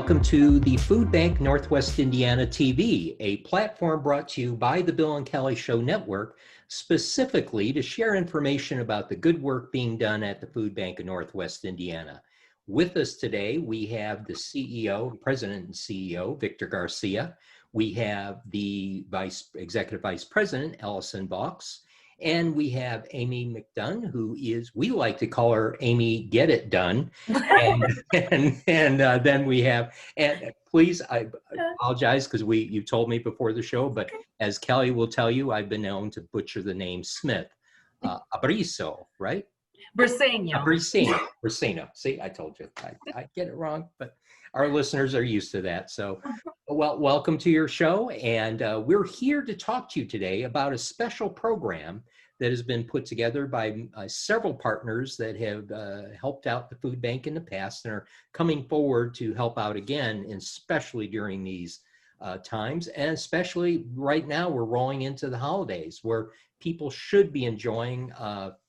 welcome to the Food Bank Northwest Indiana TV, a platform brought to you by the Bill and Kelly Show Network, specifically to share information about the good work being done at the Food Bank of Northwest Indiana. With us today, we have the President and CEO, Victor Garcia. We have the Executive Vice President, Allison Vaux. And we have Amy McDunn, who is, we like to call her Amy Get It Done. And then we have, and please, I apologize because you told me before the show, but as Kelly will tell you, I've been known to butcher the name Smith. Abriso, right? Bracino. See, I told you, I get it wrong, but our listeners are used to that. So, well, welcome to your show. And we're here to talk to you today about a special program that has been put together by several partners that have helped out the food bank in the past and are coming forward to help out again, especially during these times. And especially right now, we're rolling into the holidays where people should be enjoying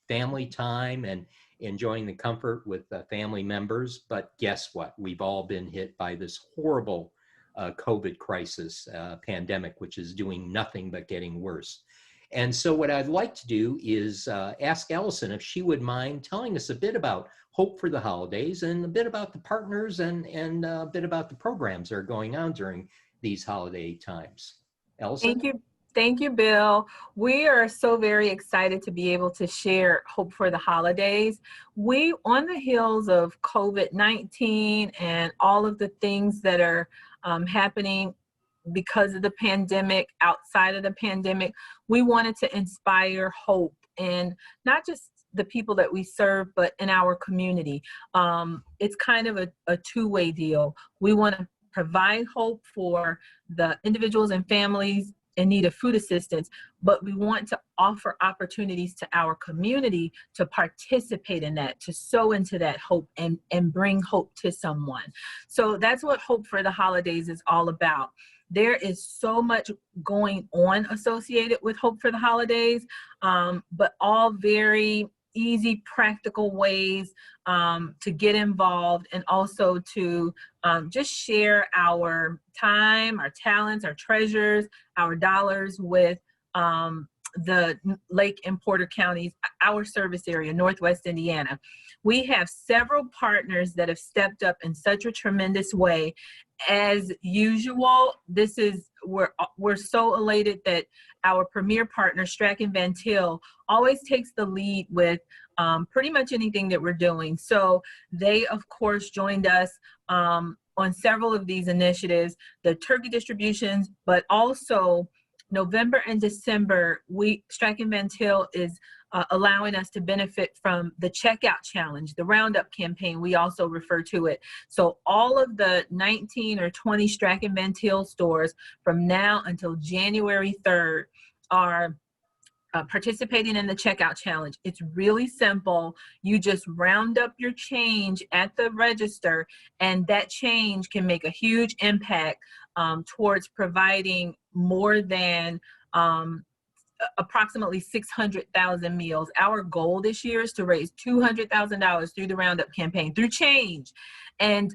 family time and enjoying the comfort with family members. But guess what? We've all been hit by this horrible COVID crisis pandemic, which is doing nothing but getting worse. And so what I'd like to do is ask Allison if she would mind telling us a bit about Hope for the Holidays and a bit about the partners and a bit about the programs that are going on during these holiday times. Allison? Thank you, Bill. We are so very excited to be able to share Hope for the Holidays. We, on the heels of COVID-19 and all of the things that are happening because of the pandemic, outside of the pandemic, we wanted to inspire hope in not just the people that we serve, but in our community. It's kind of a two-way deal. We want to provide hope for the individuals and families in need of food assistance, but we want to offer opportunities to our community to participate in that, to sow into that hope and bring hope to someone. So that's what Hope for the Holidays is all about. There is so much going on associated with Hope for the Holidays, but all very easy, practical ways to get involved and also to just share our time, our talents, our treasures, our dollars with the Lake and Porter counties, our service area, Northwest Indiana. We have several partners that have stepped up in such a tremendous way. As usual, we're so elated that our premier partner, Strachan Van Til, always takes the lead with pretty much anything that we're doing. So they, of course, joined us on several of these initiatives, the turkey distributions, but also November and December, Strachan Van Til is allowing us to benefit from the Checkout Challenge, the Roundup campaign, we also refer to it. So all of the 19 or 20 Strachan Van Til stores from now until January 3rd are participating in the Checkout Challenge. It's really simple. You just round up your change at the register, and that change can make a huge impact towards providing more than approximately 600,000 meals. Our goal this year is to raise $200,000 through the Roundup campaign, through change. And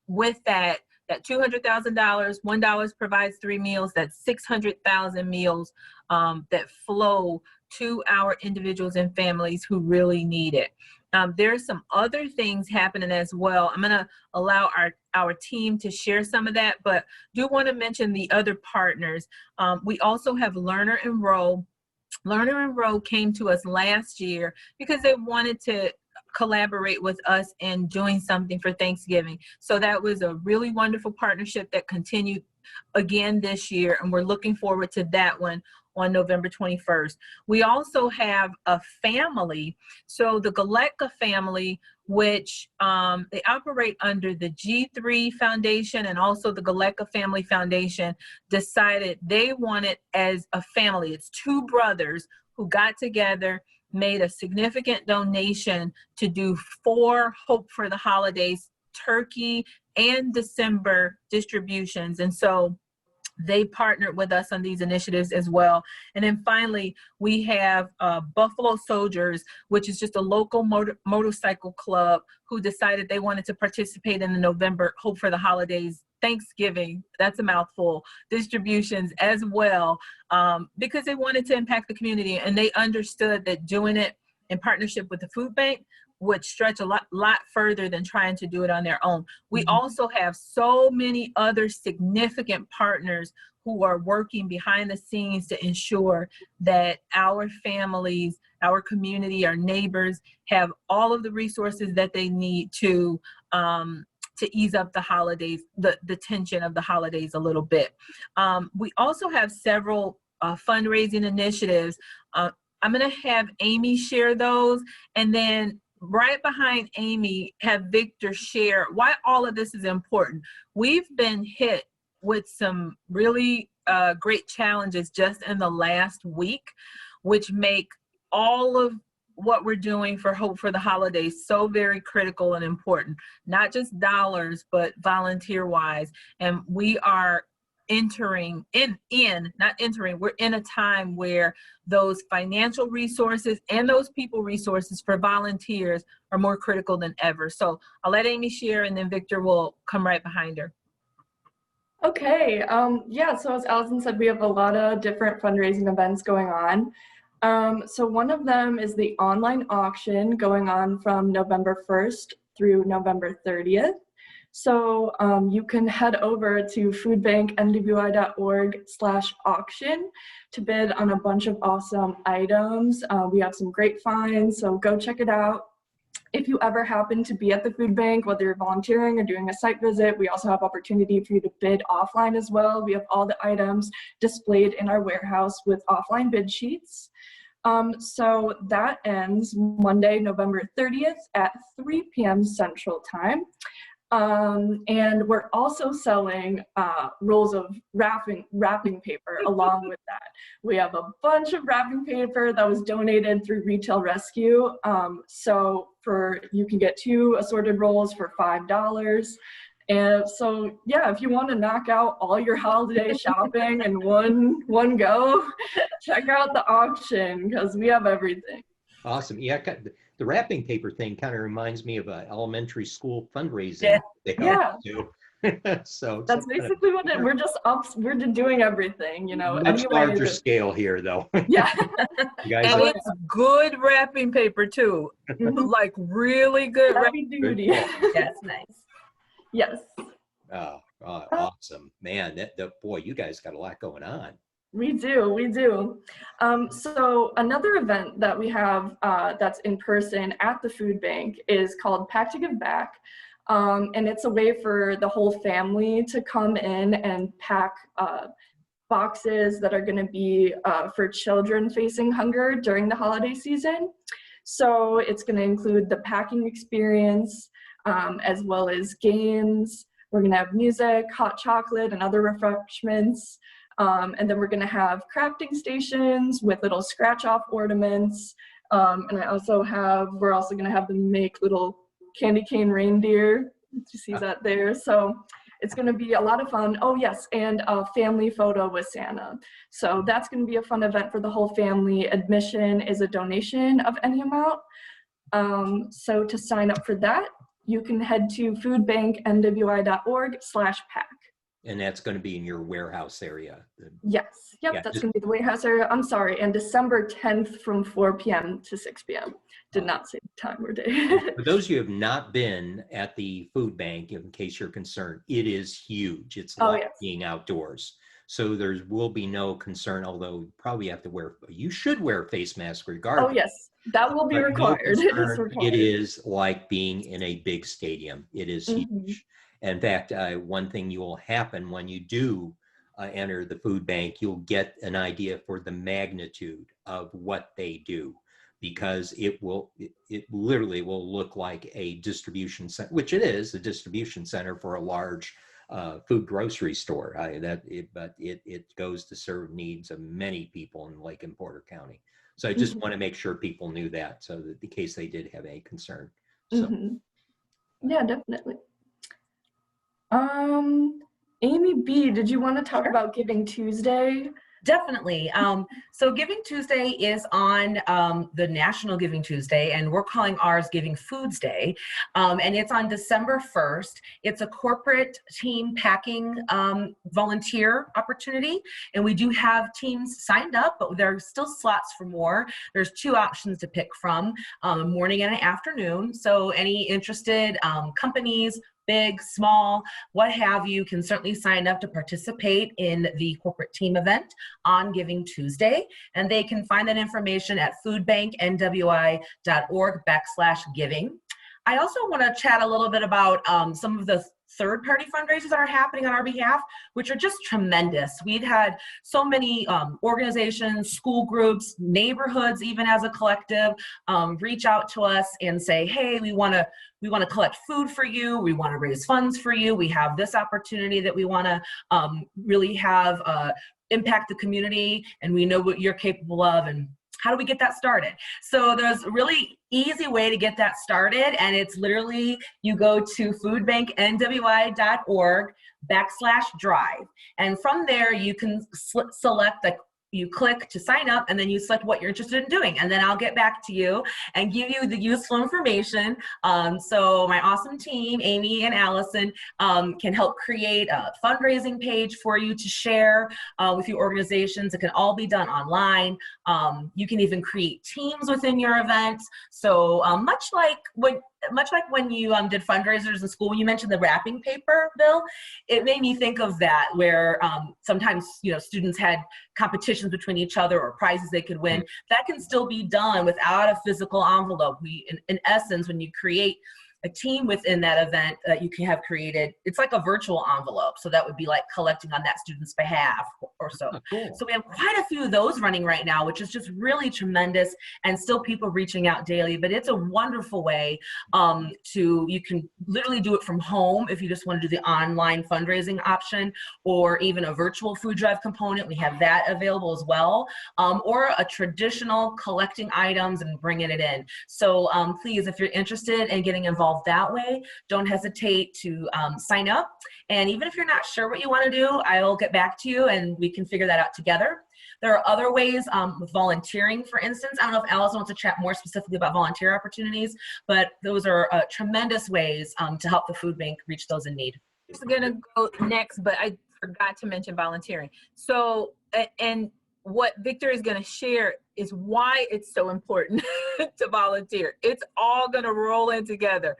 with that $200,000, $1 provides 3 meals. That's 600,000 meals that flow to our individuals and families who really need it. There's some other things happening as well. I'm going to allow our team to share some of that, but do want to mention the other partners. We also have Lerner and Rowe. Lerner and Rowe came to us last year because they wanted to collaborate with us in doing something for Thanksgiving. So that was a really wonderful partnership that continued again this year, and we're looking forward to that one on November 21st. We also have a family, so the Galeka family, which they operate under the G3 Foundation and also the Galeka Family Foundation, decided they wanted as a family, it's 2 brothers who got together, made a significant donation to do 4 Hope for the Holidays turkey and December distributions. And so They partnered with us on these initiatives as well. And then finally, we have Buffalo Soldiers, which is just a local motorcycle club who decided they wanted to participate in the November Hope for the Holidays Thanksgiving, that's a mouthful, distributions as well, because they wanted to impact the community, and they understood that doing it in partnership with the food bank would stretch a lot further than trying to do it on their own. We also have so many other significant partners who are working behind the scenes to ensure that our families, our community, our neighbors have all of the resources that they need to ease up the holidays, the tension of the holidays a little bit. We also have several fundraising initiatives. I'm going to have Amy share those, and then right behind Amy, have Victor share why all of this is important. We've been hit with some really great challenges just in the last week, which make all of what we're doing for Hope for the Holidays so very critical and important, not just dollars, but volunteer wise. And we are we're in a time where those financial resources and those people resources for volunteers are more critical than ever. So I'll let Amy share, and then Victor will come right behind her. Okay, yeah, so as Allison said, we have a lot of different fundraising events going on. So one of them is the online auction going on from November 1st through November 30th. So you can head over to foodbanknwi.org/auction to bid on a bunch of awesome items. We have some great finds, so go check it out. If you ever happen to be at the food bank, whether you're volunteering or doing a site visit, we also have opportunity for you to bid offline as well. We have all the items displayed in our warehouse with offline bid sheets. So that ends Monday, November 30th at 3 p.m. Central Time. And we're also selling rolls of wrapping paper along with that. We have a bunch of wrapping paper that was donated through Retail Rescue. So you can get 2 assorted rolls for $5. And so, yeah, if you want to knock out all your holiday shopping in one go, check out the auction because we have everything. Awesome. Yeah, the wrapping paper thing kind of reminds me of an elementary school fundraising. Yeah. So that's basically what we're just doing everything, you know. Much larger scale here, though. Yeah. You guys and it's good wrapping paper too, like really good. Heavy duty. That's nice. Yes. Awesome, man. Boy, you guys got a lot going on. We do. So another event that we have that's in person at the food bank is called Pack to Give Back. And it's a way for the whole family to come in and pack boxes that are going to be for children facing hunger during the holiday season. So it's going to include the packing experience as well as games. We're going to have music, hot chocolate, and other refreshments. And then we're going to have crafting stations with little scratch-off ornaments. And we're also going to have them make little candy cane reindeer. You see that there. So it's going to be a lot of fun. Oh, yes, and a family photo with Santa. So that's going to be a fun event for the whole family. Admission is a donation of any amount. So to sign up for that, you can head to foodbanknwi.org/pack. And that's going to be in your warehouse area. Yes. Yep. Yeah, that's going to be the warehouse area. I'm sorry. And December 10th from 4 p.m. to 6 p.m. Did not say the time or day. For those of you who have not been at the food bank, in case you're concerned, it is huge. It's like being outdoors. So there will be no concern, although you probably have to you should wear a face mask regardless. Oh, yes. That will be required. No concern, it is like being in a big stadium. It is huge. In fact, one thing will happen when you do enter the food bank, you'll get an idea for the magnitude of what they do, because it literally will look like a distribution center, which it is, a distribution center for a large food grocery store. But it goes to serve needs of many people in Lake and Porter County. So I just want to make sure people knew that, so that in case they did have a concern. So. Yeah, definitely. Amy B, did you want to talk about Giving Tuesday? Definitely. So Giving Tuesday is on the National Giving Tuesday, and we're calling ours Giving Foods Day. And it's on December 1st. It's a corporate team packing volunteer opportunity. And we do have teams signed up, but there are still slots for more. There's 2 options to pick from, a morning and an afternoon. So any interested companies, big, small, what have you, can certainly sign up to participate in the corporate team event on Giving Tuesday. And they can find that information at foodbanknwi.org/giving. I also want to chat a little bit about some of the third-party fundraisers that are happening on our behalf, which are just tremendous. We've had so many organizations, school groups, neighborhoods, even as a collective, reach out to us and say, hey, we want to collect food for you. We want to raise funds for you. We have this opportunity that we want to really have impact the community, and we know what you're capable of, and how do we get that started? So there's a really easy way to get that started, and it's literally, you go to foodbanknwi.org/drive. And from there, you can select you click to sign up, and then you select what you're interested in doing. And then I'll get back to you and give you the useful information. So my awesome team, Amy and Allison, can help create a fundraising page for you to share with your organizations. It can all be done online. You can even create teams within your event. So much like when you did fundraisers in school, when you mentioned the wrapping paper, Bill, it made me think of that, where sometimes students had competitions between each other or prizes they could win. That can still be done without a physical envelope. In essence, when you create a team within that event that you can have created, it's like a virtual envelope. So that would be like collecting on that student's behalf or so. Oh, cool. So we have quite a few of those running right now, which is just really tremendous, and still people reaching out daily. But it's a wonderful way you can literally do it from home if you just want to do the online fundraising option, or even a virtual food drive component. We have that available as well, or a traditional collecting items and bringing it in. So please, if you're interested in getting involved that way, don't hesitate to sign up. And even if you're not sure what you want to do, I'll get back to you and we can figure that out together. There are other ways with volunteering, for instance. I don't know if Allison wants to chat more specifically about volunteer opportunities, but those are tremendous ways to help the food bank reach those in need. I was gonna go next, but I forgot to mention volunteering. So, and what Victor is gonna share is why it's so important to volunteer. It's all gonna roll in together.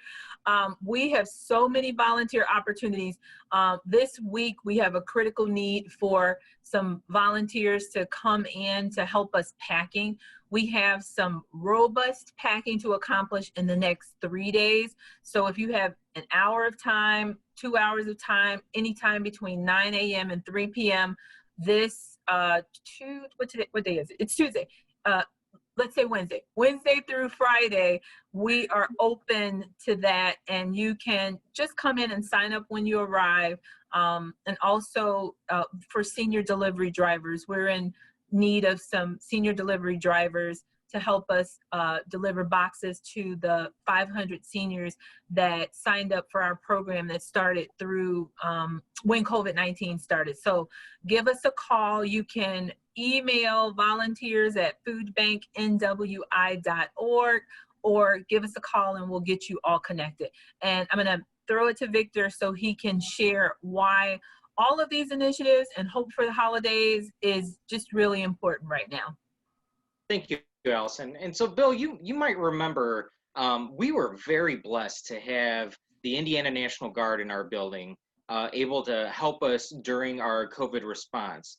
We have so many volunteer opportunities. This week, we have a critical need for some volunteers to come in to help us packing. We have some robust packing to accomplish in the next 3 days. So if you have an hour of time, 2 hours of time, anytime between 9 a.m. and 3 p.m., this, what day is it? It's Tuesday. Let's say Wednesday through Friday, we are open to that, and you can just come in and sign up when you arrive. And also for senior delivery drivers, we're in need of some senior delivery drivers to help us deliver boxes to the 500 seniors that signed up for our program that started through when COVID-19 started. So give us a call. You can email volunteers@foodbanknwi.org or give us a call and we'll get you all connected. And I'm gonna throw it to Victor so he can share why all of these initiatives and Hope for the Holidays is just really important right now. Thank you, Allison. And so, Bill, you might remember we were very blessed to have the Indiana National Guard in our building able to help us during our COVID response.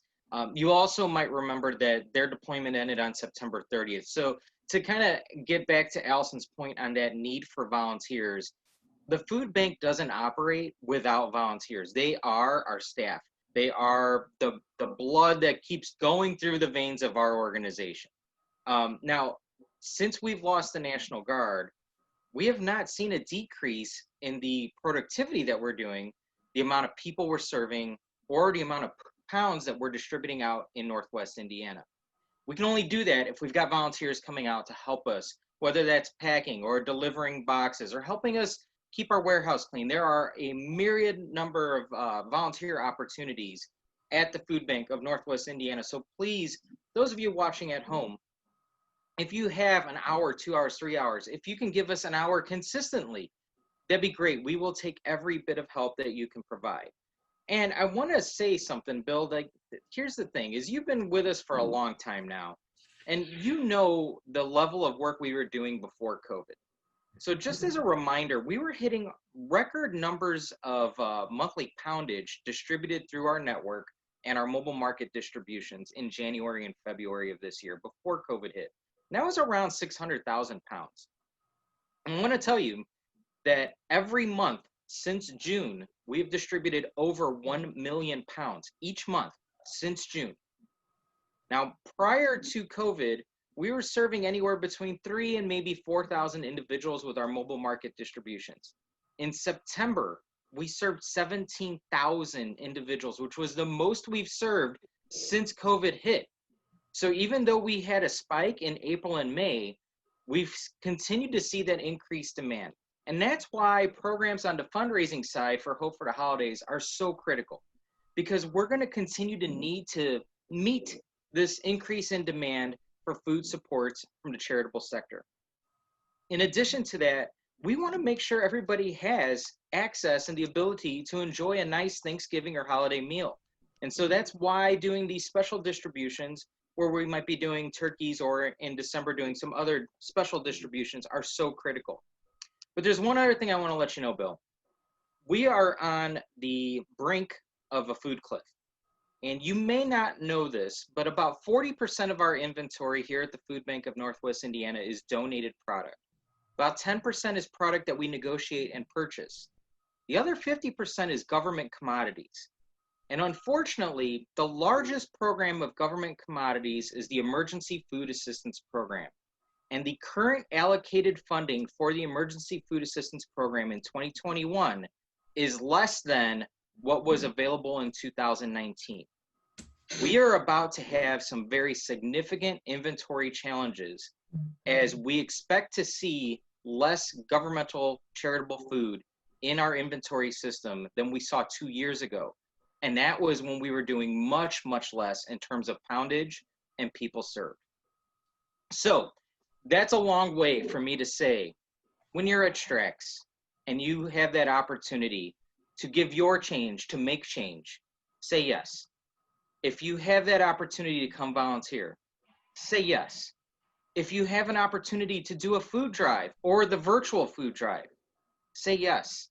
You also might remember that their deployment ended on September 30th. So to kind of get back to Allison's point on that need for volunteers, the food bank doesn't operate without volunteers. They are our staff. They are the blood that keeps going through the veins of our organization. Now, since we've lost the National Guard, we have not seen a decrease in the productivity that we're doing, the amount of people we're serving, or the amount of pounds that we're distributing out in Northwest Indiana. We can only do that if we've got volunteers coming out to help us, whether that's packing or delivering boxes or helping us keep our warehouse clean. There are a myriad number of volunteer opportunities at the Food Bank of Northwest Indiana. So please, those of you watching at home, if you have an hour, 2 hours, 3 hours, if you can give us an hour consistently, that'd be great. We will take every bit of help that you can provide. And I want to say something, Bill, like, here's the thing, is you've been with us for a long time now, and you know the level of work we were doing before COVID. So just as a reminder, we were hitting record numbers of monthly poundage distributed through our network and our mobile market distributions in January and February of this year before COVID hit. And that was around 600,000 pounds. I'm going to tell you that every month since June, we've distributed over 1 million pounds each month since June. Now, prior to COVID, we were serving anywhere between 3 and maybe 4,000 individuals with our mobile market distributions. In September, we served 17,000 individuals, which was the most we've served since COVID hit. So even though we had a spike in April and May, we've continued to see that increased demand. And that's why programs on the fundraising side for Hope for the Holidays are so critical, because we're going to continue to need to meet this increase in demand for food supports from the charitable sector. In addition to that, we want to make sure everybody has access and the ability to enjoy a nice Thanksgiving or holiday meal. And so that's why doing these special distributions, where we might be doing turkeys or in December doing some other special distributions, are so critical. But there's one other thing I want to let you know, Bill. We are on the brink of a food cliff. And you may not know this, but about 40% of our inventory here at the Food Bank of Northwest Indiana is donated product. About 10% is product that we negotiate and purchase. The other 50% is government commodities. And unfortunately, the largest program of government commodities is the Emergency Food Assistance Program. And the current allocated funding for the Emergency Food Assistance Program in 2021 is less than what was available in 2019. We are about to have some very significant inventory challenges as we expect to see less governmental charitable food in our inventory system than we saw 2 years ago. And that was when we were doing much, much less in terms of poundage and people served. So that's a long way for me to say, when you're at Strax and you have that opportunity to give your change, to make change, say yes. If you have that opportunity to come volunteer, say yes. If you have an opportunity to do a food drive or the virtual food drive, say yes.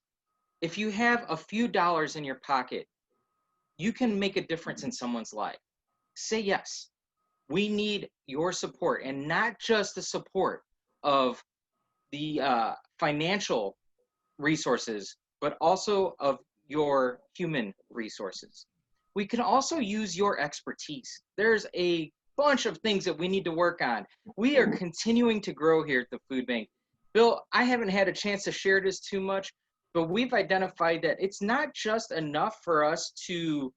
If you have a few dollars in your pocket, you can make a difference in someone's life. Say yes. We need your support, and not just the support of the financial resources, but also of your human resources. We can also use your expertise. There's a bunch of things that we need to work on. We are continuing to grow here at the Food Bank. Bill, I haven't had a chance to share this too much, but we've identified that it's not just enough for us to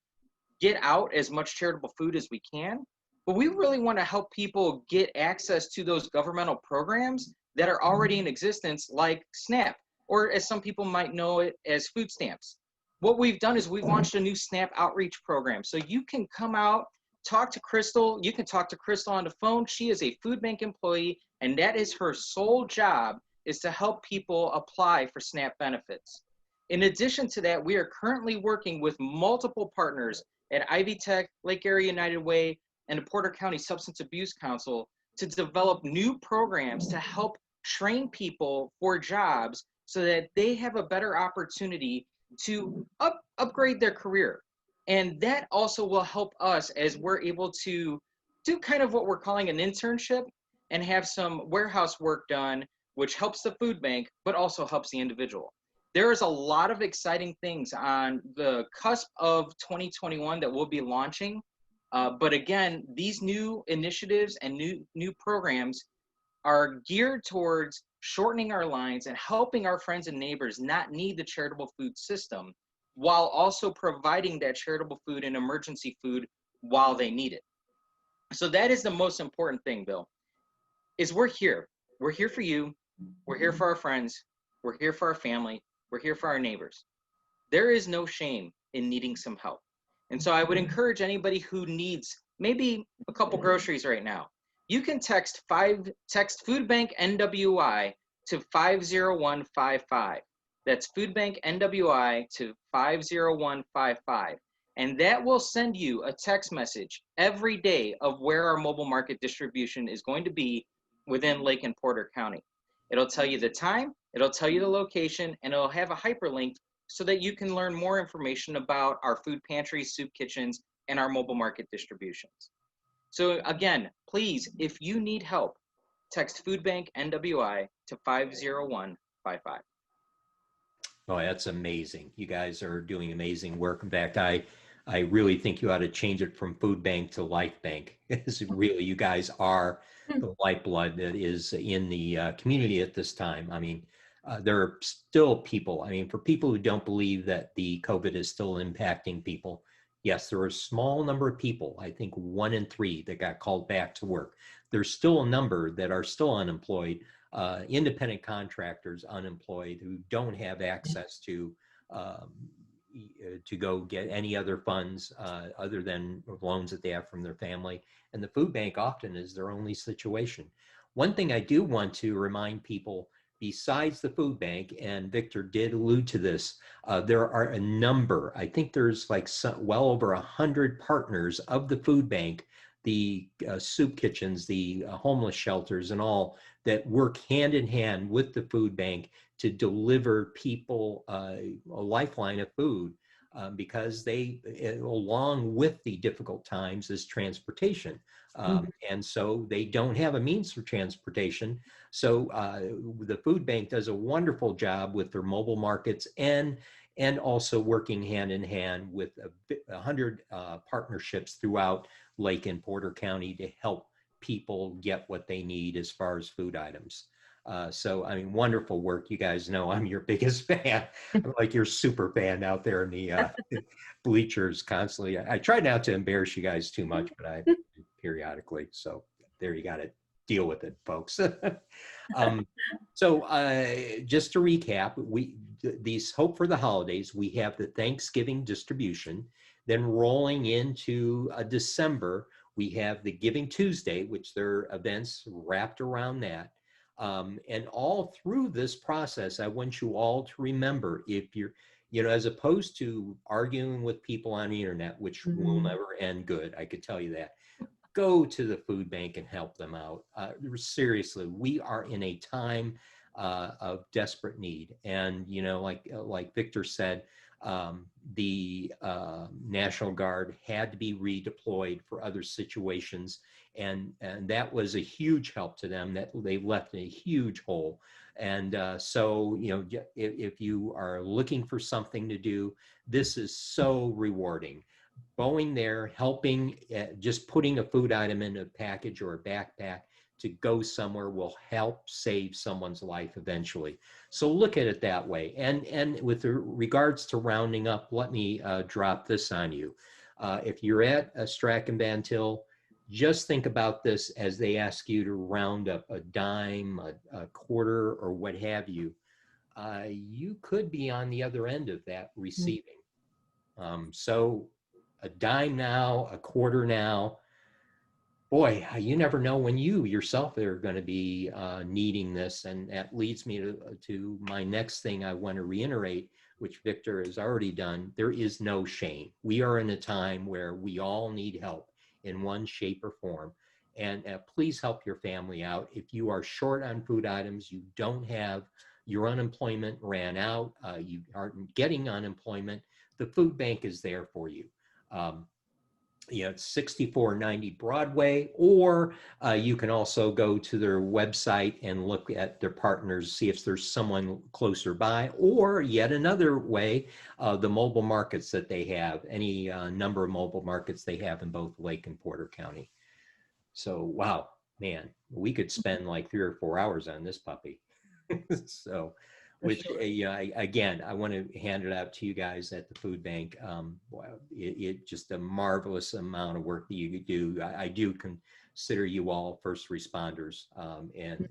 get out as much charitable food as we can, but we really want to help people get access to those governmental programs that are already in existence, like SNAP, or as some people might know it as food stamps. What we've done is we've launched a new SNAP outreach program. So you can come out, talk to Crystal. You can talk to Crystal on the phone. She is a food bank employee, and that is her sole job, is to help people apply for SNAP benefits. In addition to that, we are currently working with multiple partners at Ivy Tech, Lake Area United Way, and the Porter County Substance Abuse Council to develop new programs to help train people for jobs so that they have a better opportunity to upgrade their career. And that also will help us as we're able to do kind of what we're calling an internship and have some warehouse work done, which helps the food bank, but also helps the individual. There is a lot of exciting things on the cusp of 2021 that we'll be launching. But again, these new initiatives and new programs are geared towards shortening our lines and helping our friends and neighbors not need the charitable food system, while also providing that charitable food and emergency food while they need it. So that is the most important thing, Bill, is we're here. We're here for you. We're here for our friends. We're here for our family. We're here for our neighbors. There is no shame in needing some help. And so I would encourage anybody who needs maybe a couple groceries right now. You can text Food Bank NWI to 50155. That's Food Bank NWI to 50155. And that will send you a text message every day of where our mobile market distribution is going to be within Lake and Porter County. It'll tell you the time, it'll tell you the location, and it'll have a hyperlink so that you can learn more information about our food pantries, soup kitchens, and our mobile market distributions. So again, please, if you need help, text Food Bank NWI to 50155. Oh, that's amazing. You guys are doing amazing work. In fact, I really think you ought to change it from Food Bank to Life Bank. It's really, you guys are the lifeblood that is in the community at this time. I mean, there are still people, I mean, for people who don't believe that the COVID is still impacting people, yes, there are a small number of people, I think 1 in 3 that got called back to work. There's still a number that are still unemployed, independent contractors unemployed who don't have access to go get any other funds other than loans that they have from their family. And the food bank often is their only situation. One thing I do want to remind people, besides the food bank, and Victor did allude to this, there are a number, I think there's like well over 100 partners of the food bank, the soup kitchens, the homeless shelters and all, that work hand in hand with the food bank to deliver people a lifeline of food, because they, along with the difficult times, is transportation. And so they don't have a means for transportation. So the food bank does a wonderful job with their mobile markets and also working hand in hand with 100 partnerships throughout Lake and Porter County to help people get what they need as far as food items. So, I mean, wonderful work. You guys know I'm your biggest fan. I'm like your super fan out there in the bleachers constantly. I try not to embarrass you guys too much, but I periodically. So there, you got to deal with it, folks. So just to recap, these Hope for the Holidays, we have the Thanksgiving distribution. Then rolling into December, we have the Giving Tuesday, which there are events wrapped around that. And all through this process, I want you all to remember, if you're, as opposed to arguing with people on the internet, which will never end good, I could tell you that, go to the food bank and help them out. Seriously, we are in a time of desperate need. And, like Victor said, the National Guard had to be redeployed for other situations. And that was a huge help to them, that they left a huge hole. And so, if you are looking for something to do, this is so rewarding. Going there, helping, just putting a food item in a package or a backpack to go somewhere will help save someone's life eventually. So look at it that way. And with regards to rounding up, let me drop this on you. If you're at a Strachan Van Til, just think about this as they ask you to round up a dime, a quarter, or what have you. You could be on the other end of that receiving. So a dime now, a quarter now, boy, you never know when you yourself are going to be needing this. And that leads me to my next thing I want to reiterate, which Victor has already done. There is no shame. We are in a time where we all need help in one shape or form. And please help your family out. If you are short on food items, you don't have, your unemployment ran out, you aren't getting unemployment, the food bank is there for you. It's 6490 Broadway, or you can also go to their website and look at their partners, see if there's someone closer by, or yet another way, the mobile markets that they have, any number of mobile markets they have in both Lake and Porter County. So, wow, man, we could spend like 3 or 4 hours on this puppy. So, which, again, I want to hand it out to you guys at the food bank. It just a marvelous amount of work that you do. I do consider you all first responders, and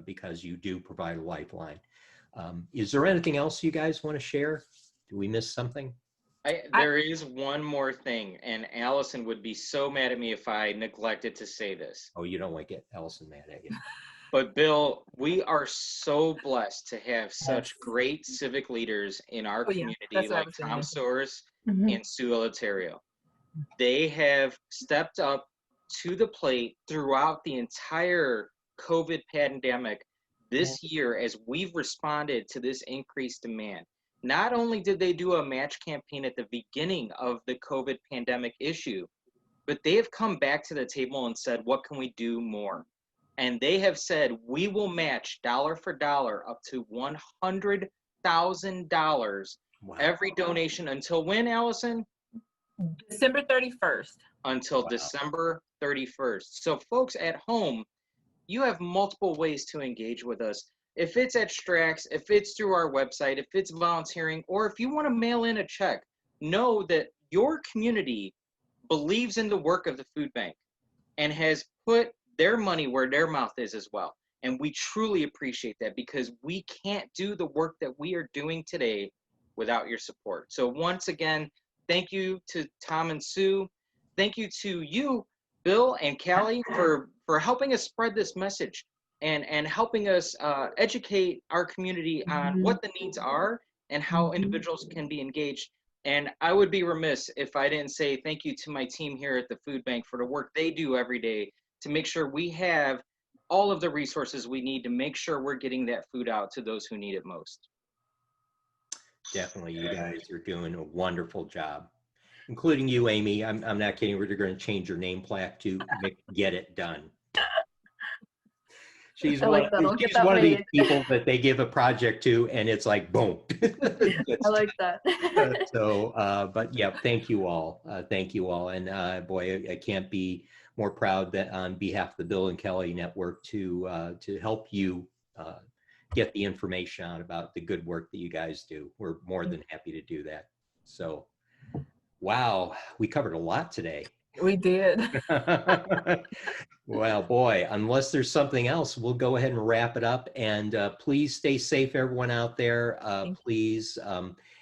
because you do provide a lifeline. Is there anything else you guys want to share? Do we miss something? There is one more thing, and Allison would be so mad at me if I neglected to say this. Oh, you don't want to get Allison mad at you. But Bill, we are so blessed to have such great civic leaders in our community, like Tom Soares and Sue Eleuterio. They have stepped up to the plate throughout the entire COVID pandemic this year as we've responded to this increased demand. Not only did they do a match campaign at the beginning of the COVID pandemic issue, but they have come back to the table and said, what can we do more? And they have said, we will match dollar for dollar up to $100,000 every donation until when, Allison? December 31st. Until December 31st. So folks at home, you have multiple ways to engage with us. If it's at Strax, if it's through our website, if it's volunteering, or if you want to mail in a check, know that your community believes in the work of the food bank and has put their money where their mouth is as well. And we truly appreciate that because we can't do the work that we are doing today without your support. So once again, thank you to Tom and Sue. Thank you to you, Bill and Callie, for helping us spread this message and helping us educate our community on what the needs are and how individuals can be engaged. And I would be remiss if I didn't say thank you to my team here at the food bank for the work they do every day to make sure we have all of the resources we need to make sure we're getting that food out to those who need it most. Definitely, you guys are doing a wonderful job, including you, Amy. I'm not kidding. We're going to change your name plaque to Get It Done. She's one of these people that they give a project to, and it's like, boom. I like that. But yeah, thank you all. Thank you all. And boy, I can't be more proud that on behalf of the Bill and Kelly Network to help you get the information out about the good work that you guys do. We're more than happy to do that. So, wow, we covered a lot today. We did. Well, boy, unless there's something else, we'll go ahead and wrap it up. And please stay safe, everyone out there. Please,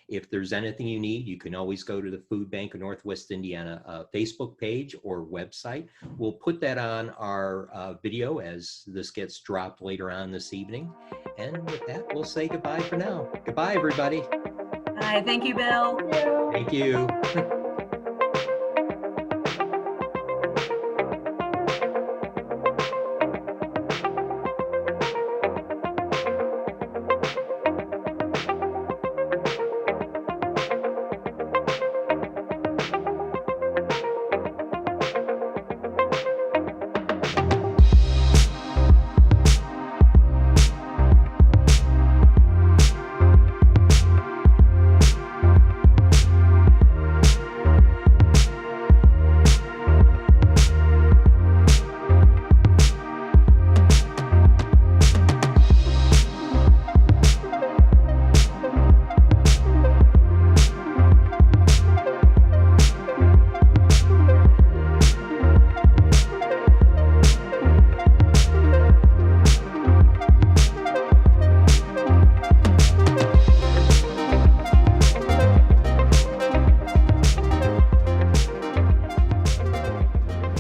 if there's anything you need, you can always go to the Food Bank of Northwest Indiana Facebook page or website. We'll put that on our video as this gets dropped later on this evening. And with that, we'll say goodbye for now. Goodbye, everybody. Hi, thank you, Bill. Thank you.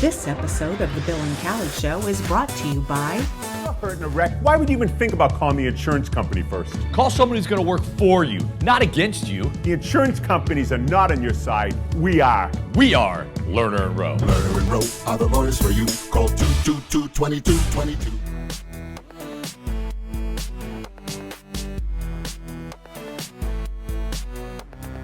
This episode of The Bill and Callie Show is brought to you by... Hurt in a wreck. Why would you even think about calling the insurance company first? Call someone who's going to work for you, not against you. The insurance companies are not on your side. We are. We are Lerner and Rowe. Lerner and Rowe are the lawyers for you. Call 222-2222.